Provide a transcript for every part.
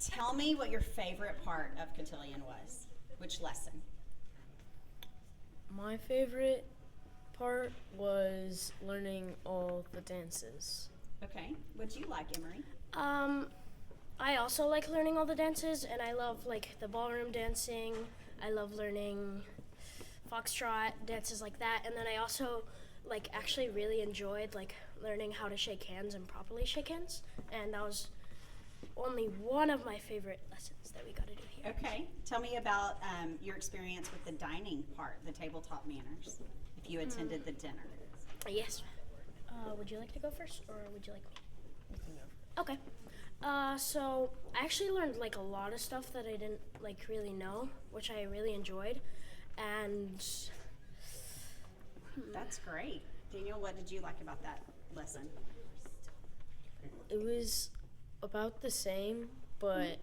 Tell me what your favorite part of Cotillion was. Which lesson? My favorite part was learning all the dances. Okay. What'd you like, Emery? I also like learning all the dances, and I love like the ballroom dancing. I love learning foxtrot dances like that, and then I also like actually really enjoyed like learning how to shake hands and properly shake hands, and that was only one of my favorite lessons that we got to do here. Okay. Tell me about your experience with the dining part, the tabletop manners, if you attended the dinner. Yes. Would you like to go first, or would you like me? Okay. So I actually learned like a lot of stuff that I didn't like really know, which I really enjoyed, and That's great. Daniel, what did you like about that lesson? it was about the same, but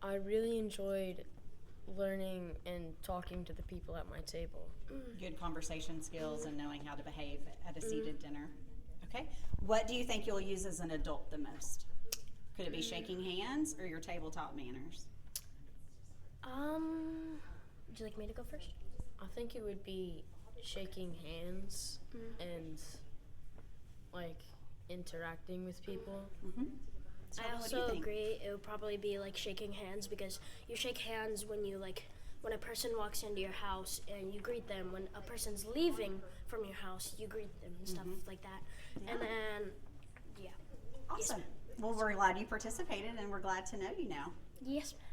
I really enjoyed learning and talking to the people at my table. Good conversation skills and knowing how to behave at a seated dinner. Okay. What do you think you'll use as an adult the most? Could it be shaking hands or your tabletop manners? Would you like me to go first? I think it would be shaking hands and like interacting with people. So I what do you also think? agree. It would probably be like shaking hands, because you shake hands when you like when a person walks into your house and you greet them. When a person's leaving from your house, you greet them and stuff like that. Yeah. And then, yeah. Awesome. Well, we're glad you participated and we're glad to know you now. Yes, ma'am.